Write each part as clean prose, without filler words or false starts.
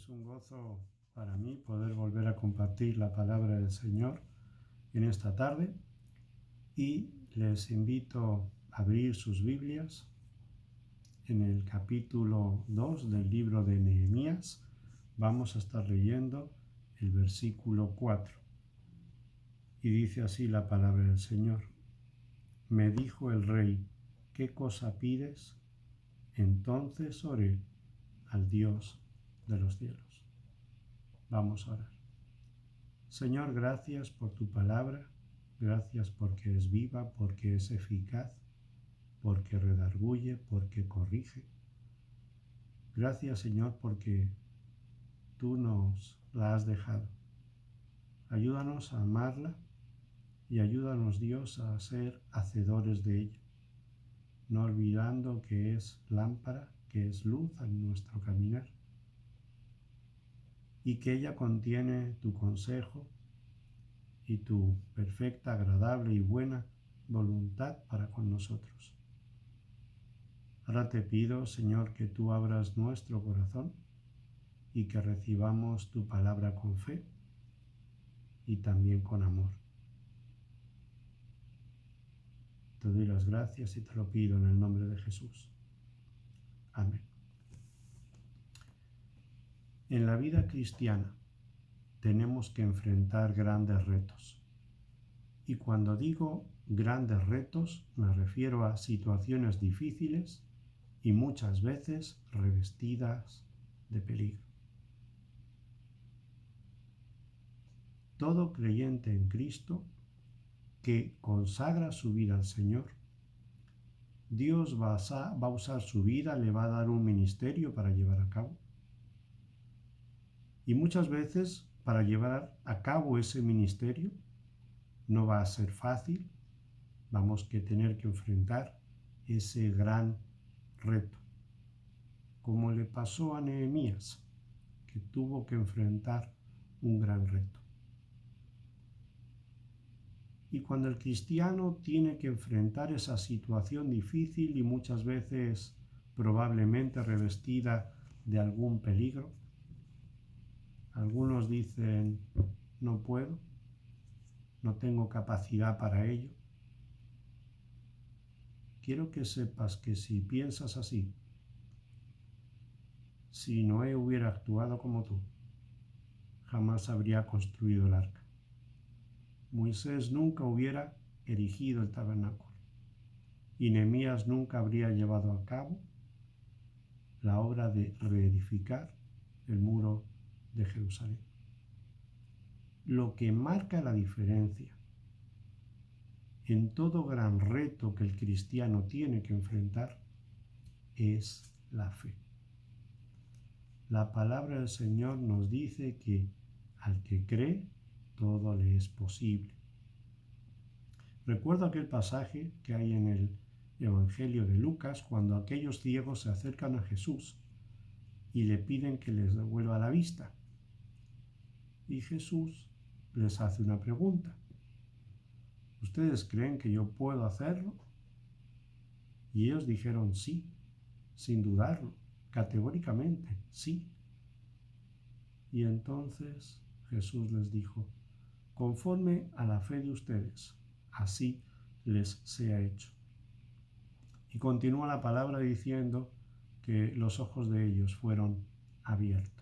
Es un gozo para mí poder volver a compartir la palabra del Señor en esta tarde y les invito a abrir sus Biblias en el capítulo 2 del libro de Nehemías. Vamos a estar leyendo el versículo 4 y dice así la palabra del Señor. Me dijo el rey, ¿qué cosa pides? Entonces oré al Dios de los cielos. Vamos a orar. Señor, gracias por tu palabra, gracias porque es viva, porque es eficaz, porque redarguye, porque corrige. Gracias, Señor, porque tú nos la has dejado. Ayúdanos a amarla y ayúdanos, Dios, a ser hacedores de ella, no olvidando que es lámpara, que es luz en nuestro caminar y que ella contiene tu consejo y tu perfecta, agradable y buena voluntad para con nosotros. Ahora te pido, Señor, que tú abras nuestro corazón y que recibamos tu palabra con fe y también con amor. Te doy las gracias y te lo pido en el nombre de Jesús. Amén. En la vida cristiana tenemos que enfrentar grandes retos. Y cuando digo grandes retos, me refiero a situaciones difíciles y muchas veces revestidas de peligro. Todo creyente en Cristo que consagra su vida al Señor, Dios va a usar su vida, le va a dar un ministerio para llevar a cabo. Y muchas veces para llevar a cabo ese ministerio no va a ser fácil, vamos a tener que enfrentar ese gran reto, como le pasó a Nehemías, que tuvo que enfrentar un gran reto. Y cuando el cristiano tiene que enfrentar esa situación difícil y muchas veces probablemente revestida de algún peligro, algunos dicen, no puedo, no tengo capacidad para ello. Quiero que sepas que si piensas así, si Noé hubiera actuado como tú, jamás habría construido el arca. Moisés nunca hubiera erigido el tabernáculo y Nehemías nunca habría llevado a cabo la obra de reedificar el muro de Jerusalén. Lo que marca la diferencia en todo gran reto que el cristiano tiene que enfrentar es la fe. La palabra del Señor nos dice que al que cree, todo le es posible. Recuerdo aquel pasaje que hay en el Evangelio de Lucas cuando aquellos ciegos se acercan a Jesús y le piden que les devuelva la vista. Y Jesús les hace una pregunta. ¿Ustedes creen que yo puedo hacerlo? Y ellos dijeron sí, sin dudarlo, categóricamente, sí. Y entonces Jesús les dijo, conforme a la fe de ustedes, así les sea hecho. Y continúa la palabra diciendo que los ojos de ellos fueron abiertos.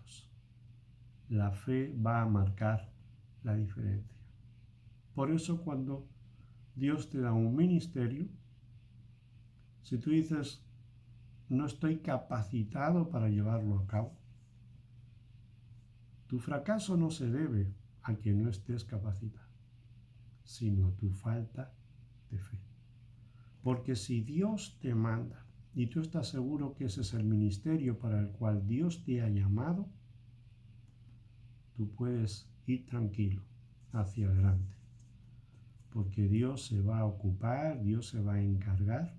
La fe va a marcar la diferencia. Por eso cuando Dios te da un ministerio, si tú dices, no estoy capacitado para llevarlo a cabo, tu fracaso no se debe a que no estés capacitado, sino a tu falta de fe. Porque si Dios te manda y tú estás seguro que ese es el ministerio para el cual Dios te ha llamado, tú puedes ir tranquilo hacia adelante. Porque Dios se va a ocupar, Dios se va a encargar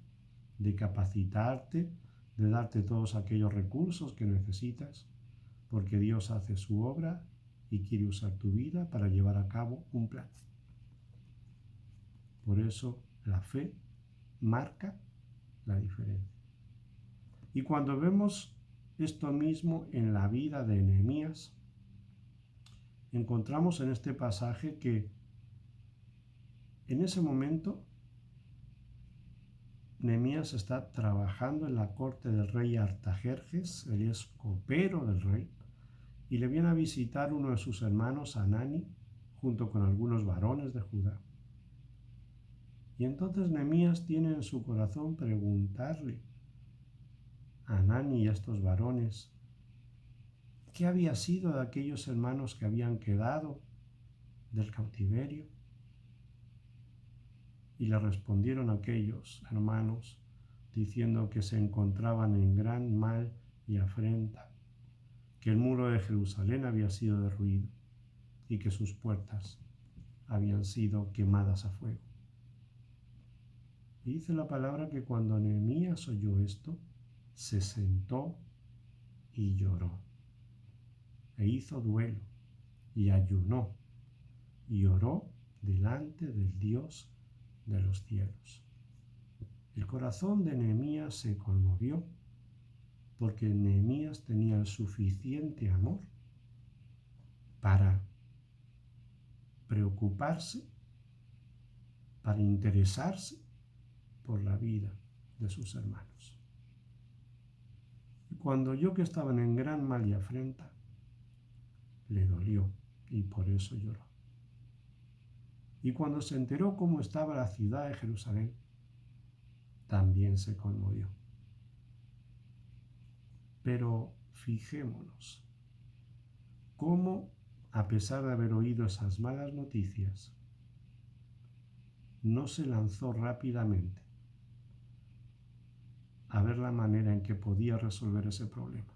de capacitarte, de darte todos aquellos recursos que necesitas, porque Dios hace su obra y quiere usar tu vida para llevar a cabo un plan. Por eso la fe marca la diferencia. Y cuando vemos esto mismo en la vida de Nehemías. Encontramos en este pasaje que en ese momento Nehemías está trabajando en la corte del rey Artajerjes, él es copero del rey, y le viene a visitar uno de sus hermanos, Hanani, junto con algunos varones de Judá. Y entonces Nehemías tiene en su corazón preguntarle a Hanani y a estos varones qué había sido de aquellos hermanos que habían quedado del cautiverio. Y le respondieron aquellos hermanos diciendo que se encontraban en gran mal y afrenta, que el muro de Jerusalén había sido derruido y que sus puertas habían sido quemadas a fuego. Y dice la palabra que cuando Nehemías oyó esto, se sentó y lloró, e hizo duelo, y ayunó, y oró delante del Dios de los cielos. El corazón de Nehemías se conmovió, porque Nehemías tenía el suficiente amor para preocuparse, para interesarse por la vida de sus hermanos. Y cuando oyó que estaban en gran mal y afrenta, le dolió y por eso lloró. Y cuando se enteró cómo estaba la ciudad de Jerusalén, también se conmovió. Pero fijémonos cómo, a pesar de haber oído esas malas noticias, no se lanzó rápidamente a ver la manera en que podía resolver ese problema,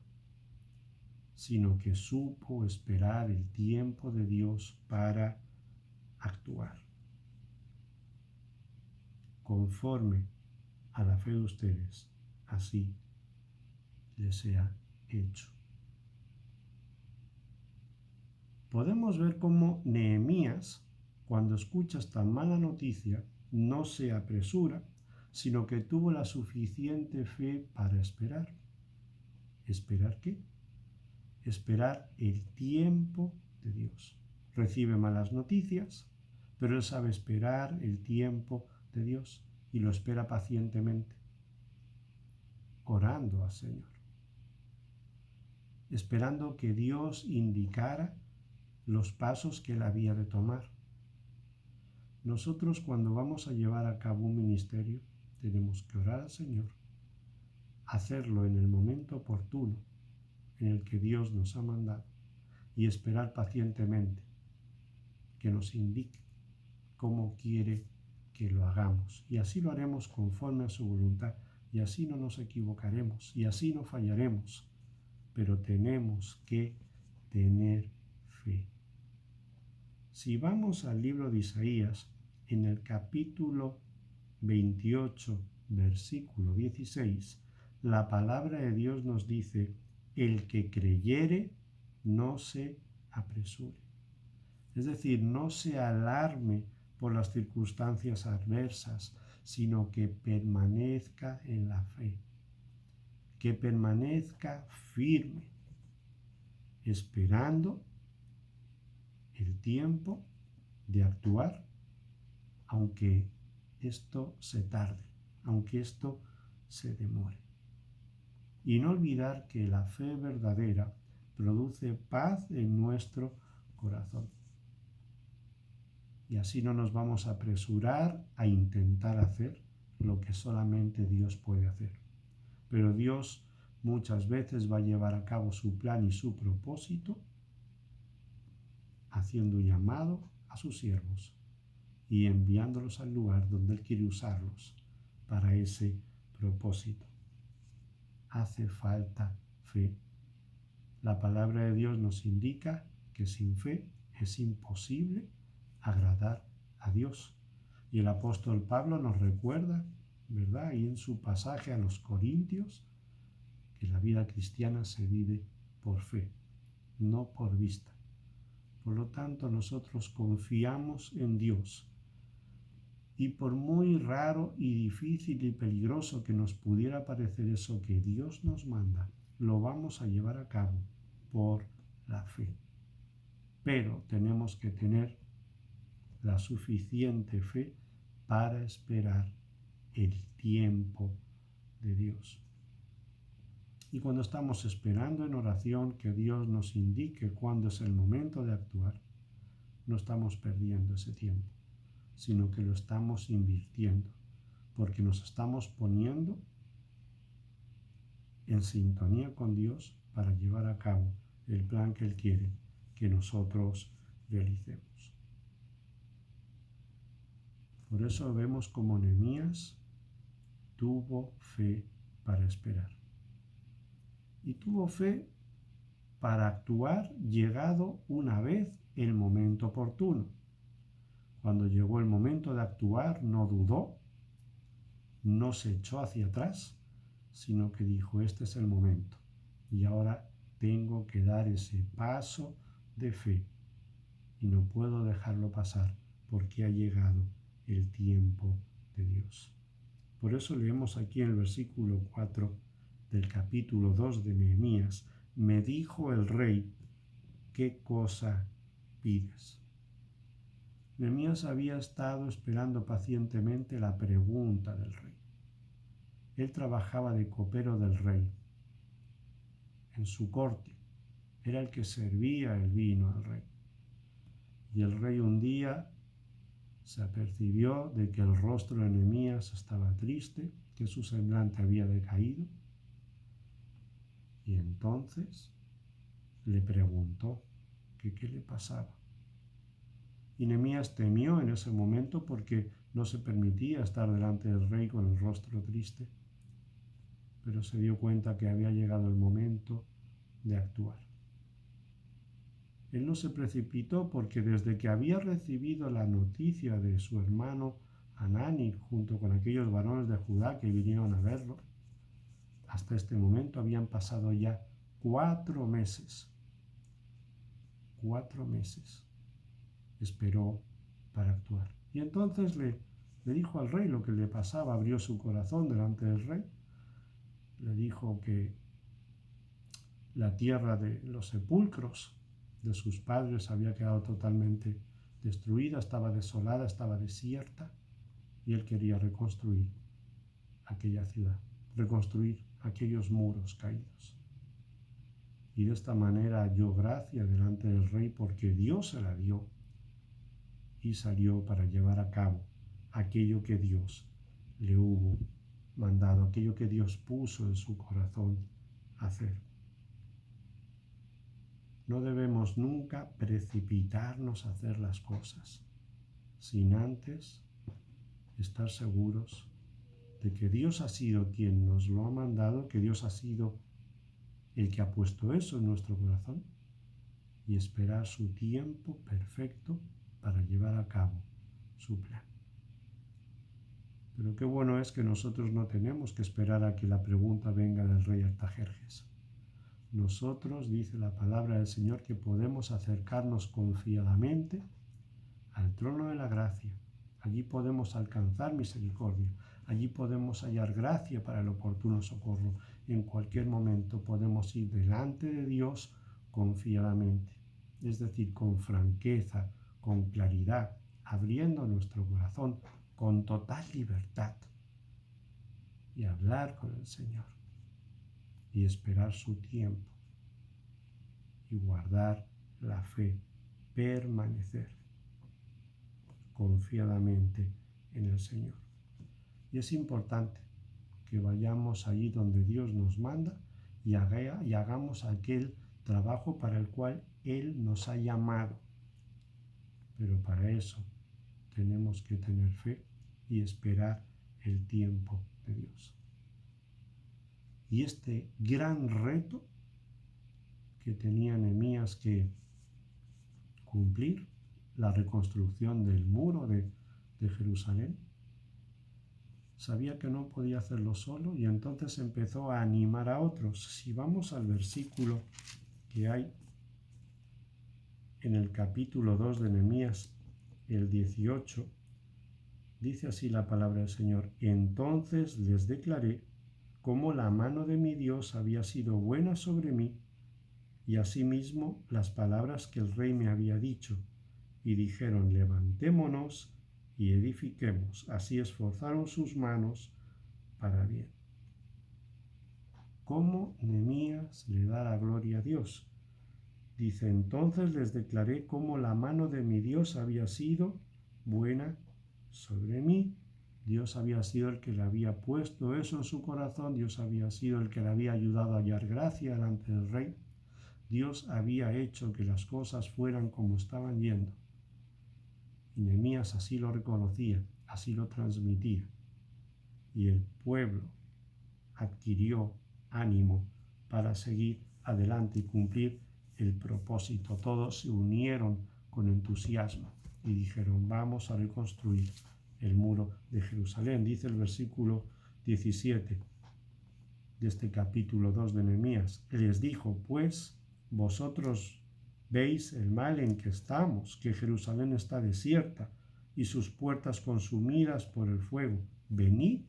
sino que supo esperar el tiempo de Dios para actuar. Conforme a la fe de ustedes, así les sea hecho. Podemos ver cómo Nehemías, cuando escucha esta mala noticia, no se apresura, sino que tuvo la suficiente fe para esperar. ¿Esperar qué? Esperar el tiempo de Dios. Recibe malas noticias, pero él sabe esperar el tiempo de Dios y lo espera pacientemente, orando al Señor, esperando que Dios indicara los pasos que él había de tomar. Nosotros, cuando vamos a llevar a cabo un ministerio, tenemos que orar al Señor, hacerlo en el momento oportuno en el que Dios nos ha mandado y esperar pacientemente que nos indique cómo quiere que lo hagamos. Y así lo haremos conforme a su voluntad, y así no nos equivocaremos, y así no fallaremos. Pero tenemos que tener fe. Si vamos al libro de Isaías, en el capítulo 28, versículo 16, la palabra de Dios nos dice: el que creyere, no se apresure. Es decir, no se alarme por las circunstancias adversas, sino que permanezca en la fe, que permanezca firme, esperando el tiempo de actuar, aunque esto se tarde, aunque esto se demore. Y no olvidar que la fe verdadera produce paz en nuestro corazón. Y así no nos vamos a apresurar a intentar hacer lo que solamente Dios puede hacer. Pero Dios muchas veces va a llevar a cabo su plan y su propósito haciendo un llamado a sus siervos y enviándolos al lugar donde Él quiere usarlos para ese propósito. Hace falta fe. La palabra de Dios nos indica que sin fe es imposible agradar a Dios. Y el apóstol Pablo nos recuerda, ¿verdad? Y en su pasaje a los Corintios, que la vida cristiana se vive por fe, no por vista. Por lo tanto, nosotros confiamos en Dios. Y por muy raro y difícil y peligroso que nos pudiera parecer eso que Dios nos manda, lo vamos a llevar a cabo por la fe. Pero tenemos que tener la suficiente fe para esperar el tiempo de Dios. Y cuando estamos esperando en oración que Dios nos indique cuándo es el momento de actuar, no estamos perdiendo ese tiempo, sino que lo estamos invirtiendo, porque nos estamos poniendo en sintonía con Dios para llevar a cabo el plan que Él quiere que nosotros realicemos. Por eso vemos como Nehemías tuvo fe para esperar. Y tuvo fe para actuar llegado una vez el momento oportuno. Cuando llegó el momento de actuar, no dudó, no se echó hacia atrás, sino que dijo, este es el momento. Y ahora tengo que dar ese paso de fe. Y no puedo dejarlo pasar porque ha llegado el tiempo de Dios. Por eso leemos aquí en el versículo 4 del capítulo 2 de Nehemías, me dijo el rey, ¿qué cosa pides? Nehemías había estado esperando pacientemente la pregunta del rey. Él trabajaba de copero del rey en su corte. Era el que servía el vino al rey. Y el rey un día se apercibió de que el rostro de Nehemías estaba triste, que su semblante había decaído. Y entonces le preguntó que qué le pasaba. Y Nehemías temió en ese momento porque no se permitía estar delante del rey con el rostro triste, pero se dio cuenta que había llegado el momento de actuar. Él no se precipitó porque desde que había recibido la noticia de su hermano Hanani junto con aquellos varones de Judá que vinieron a verlo, hasta este momento habían pasado ya 4 meses. 4 meses esperó para actuar. Y entonces le dijo al rey lo que le pasaba, abrió su corazón delante del rey, le dijo que la tierra de los sepulcros de sus padres había quedado totalmente destruida, estaba desolada, estaba desierta, y él quería reconstruir aquella ciudad, reconstruir aquellos muros caídos. Y de esta manera halló gracia delante del rey porque Dios se la dio y salió para llevar a cabo aquello que Dios le hubo mandado, aquello que Dios puso en su corazón hacer. No debemos nunca precipitarnos a hacer las cosas sin antes estar seguros de que Dios ha sido quien nos lo ha mandado, que Dios ha sido el que ha puesto eso en nuestro corazón, y esperar su tiempo perfecto para llevar a cabo su plan. Pero qué bueno es que nosotros no tenemos que esperar a que la pregunta venga del rey Artajerjes. Nosotros, dice la palabra del Señor, que podemos acercarnos confiadamente al trono de la gracia. Allí podemos alcanzar misericordia. Allí podemos hallar gracia para el oportuno socorro. En cualquier momento podemos ir delante de Dios confiadamente, es decir, con franqueza, con claridad, abriendo nuestro corazón con total libertad y hablar con el Señor y esperar su tiempo y guardar la fe, permanecer confiadamente en el Señor. Y es importante que vayamos allí donde Dios nos manda y hagamos aquel trabajo para el cual Él nos ha llamado. Pero para eso tenemos que tener fe y esperar el tiempo de Dios. Y este gran reto que tenía Nehemías que cumplir, la reconstrucción del muro de Jerusalén, sabía que no podía hacerlo solo y entonces empezó a animar a otros. Si vamos al versículo que hay en el capítulo 2 de Nehemías, el 18, dice así la palabra del Señor: entonces les declaré cómo la mano de mi Dios había sido buena sobre mí, y asimismo las palabras que el rey me había dicho, y dijeron: levantémonos y edifiquemos. Así esforzaron sus manos para bien. ¿Cómo Nehemías le da la gloria a Dios? Dice: entonces les declaré cómo la mano de mi Dios había sido buena sobre mí. Dios había sido el que le había puesto eso en su corazón. Dios había sido el que le había ayudado a hallar gracia delante del rey. Dios había hecho que las cosas fueran como estaban yendo. Y Nehemías así lo reconocía, así lo transmitía. Y el pueblo adquirió ánimo para seguir adelante y cumplir el propósito. Todos se unieron con entusiasmo y dijeron: vamos a reconstruir el muro de Jerusalén. Dice el versículo 17 de este capítulo 2 de Nehemías: les dijo: pues vosotros veis el mal en que estamos, que Jerusalén está desierta y sus puertas consumidas por el fuego. Venid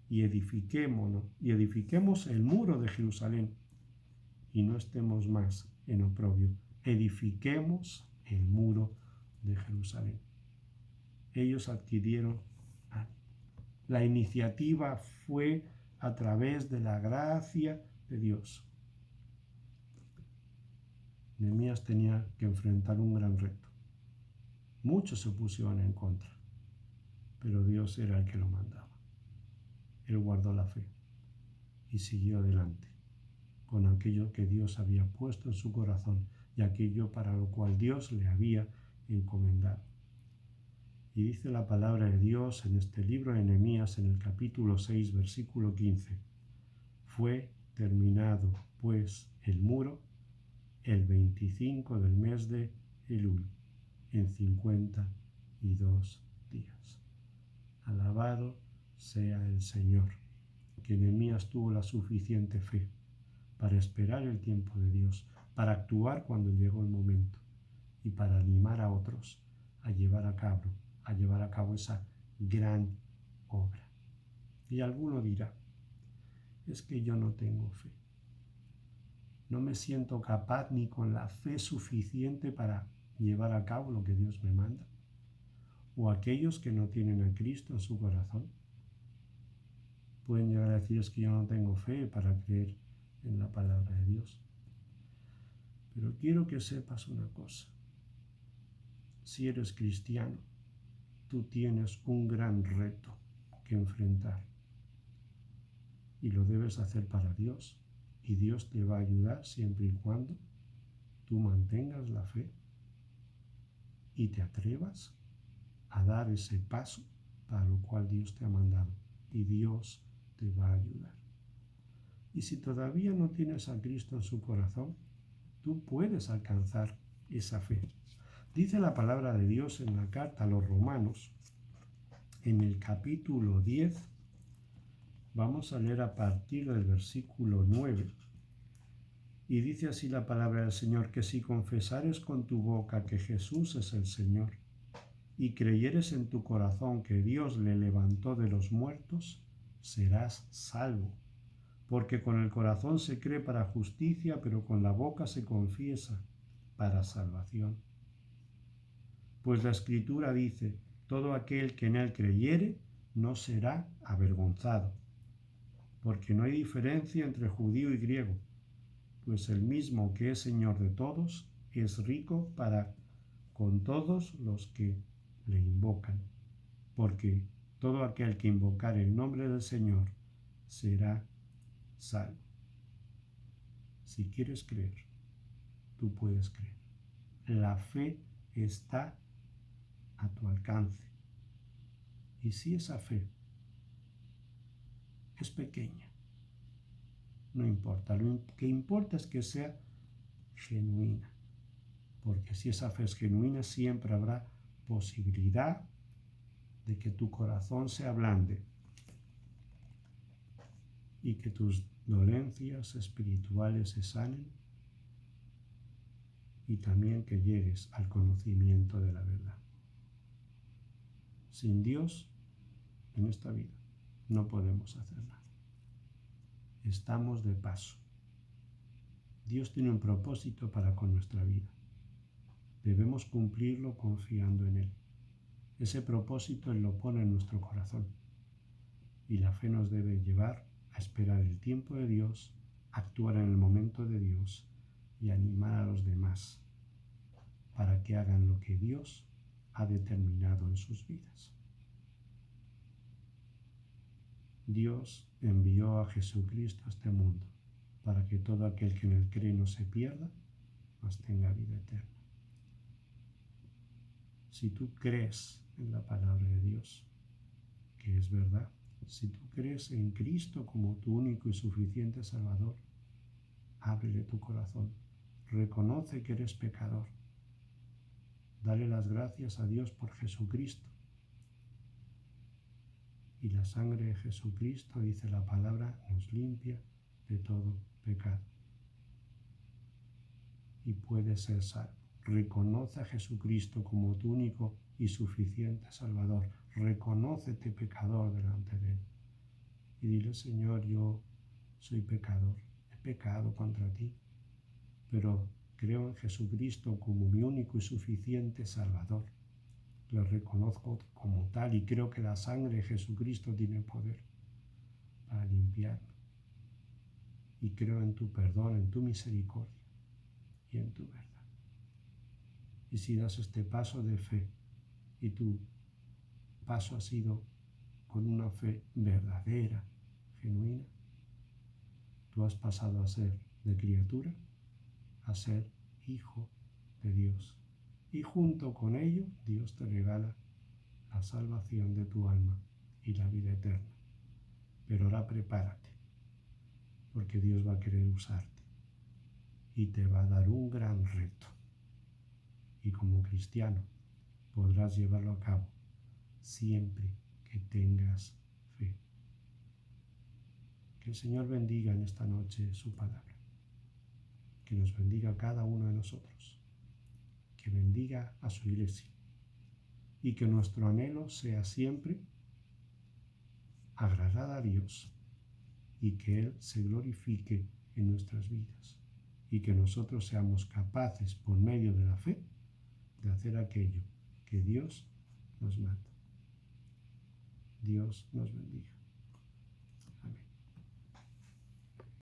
y edifiquemos el muro de Jerusalén y no estemos más en oprobio. Edifiquemos el muro de Jerusalén. Ellos adquirieron ánimo. La iniciativa fue a través de la gracia de Dios. Nehemías tenía que enfrentar un gran reto. Muchos se opusieron en contra, pero Dios era el que lo mandaba. Él guardó la fe y siguió adelante con aquello que Dios había puesto en su corazón y aquello para lo cual Dios le había encomendado. Y dice la palabra de Dios en este libro de Nehemías, en el capítulo 6, versículo 15: fue terminado pues el muro el 25 del mes de Elul, en 52 días. Alabado sea el Señor, que Nehemías tuvo la suficiente fe para esperar el tiempo de Dios, para actuar cuando llegó el momento y para animar a otros a llevar a cabo esa gran obra. Y alguno dirá: es que yo no tengo fe. No me siento capaz ni con la fe suficiente para llevar a cabo lo que Dios me manda. O aquellos que no tienen a Cristo en su corazón pueden llegar a decir: es que yo no tengo fe para creer en la palabra de Dios. Pero quiero que sepas una cosa: si eres cristiano, tú tienes un gran reto que enfrentar y lo debes hacer para Dios, y Dios te va a ayudar siempre y cuando tú mantengas la fe y te atrevas a dar ese paso para lo cual Dios te ha mandado, y Dios te va a ayudar. Y si todavía no tienes a Cristo en su corazón, tú puedes alcanzar esa fe. Dice la palabra de Dios en la carta a los Romanos, en el capítulo 10, vamos a leer a partir del versículo 9, y dice así la palabra del Señor: que si confesares con tu boca que Jesús es el Señor, y creyeres en tu corazón que Dios le levantó de los muertos, serás salvo. Porque con el corazón se cree para justicia, pero con la boca se confiesa para salvación. Pues la Escritura dice: todo aquel que en él creyere no será avergonzado. Porque no hay diferencia entre judío y griego, pues el mismo que es Señor de todos es rico para con todos los que le invocan. Porque todo aquel que invocare el nombre del Señor será salvo. Si quieres creer, tú puedes creer. La fe está a tu alcance. Y si esa fe es pequeña, no importa. Lo que importa es que sea genuina. Porque si esa fe es genuina, siempre habrá posibilidad de que tu corazón se ablande y que tus dolencias espirituales se sanen, y también que llegues al conocimiento de la verdad. Sin Dios, en esta vida, no podemos hacer nada. estamos de paso. Dios tiene un propósito para con nuestra vida. Debemos cumplirlo confiando en Él. Ese propósito Él lo pone en nuestro corazón. Y la fe nos debe llevar a esperar el tiempo de Dios, actuar en el momento de Dios y animar a los demás para que hagan lo que Dios ha determinado en sus vidas. Dios envió a Jesucristo a este mundo para que todo aquel que en él cree no se pierda, mas tenga vida eterna. Si tú crees en la palabra de Dios, que es verdad, si tú crees en Cristo como tu único y suficiente Salvador, ábrele tu corazón, reconoce que eres pecador, dale las gracias a Dios por Jesucristo. Y la sangre de Jesucristo, dice la palabra, nos limpia de todo pecado. Y puedes ser salvo. Reconoce a Jesucristo como tu único y suficiente Salvador. Reconócete pecador delante de Él. Y dile, Señor, yo soy pecador. He pecado contra ti. Pero creo en Jesucristo como mi único y suficiente Salvador. Lo reconozco como tal y creo que la sangre de Jesucristo tiene poder para limpiarme. Y creo en tu perdón, en tu misericordia y en tu verdad. Y si das este paso de fe y tu paso ha sido con una fe verdadera, genuina, tú has pasado a ser de criatura a ser hijo de Dios. Y junto con ello, Dios te regala la salvación de tu alma y la vida eterna. Pero ahora prepárate, porque Dios va a querer usarte y te va a dar un gran reto. Y como cristiano podrás llevarlo a cabo siempre que tengas fe. Que el Señor bendiga en esta noche su palabra. Que nos bendiga a cada uno de nosotros. Que bendiga a su iglesia. Y que nuestro anhelo sea siempre agradar a Dios y que Él se glorifique en nuestras vidas. Y que nosotros seamos capaces, por medio de la fe, de hacer aquello que Dios nos manda. Dios nos bendiga.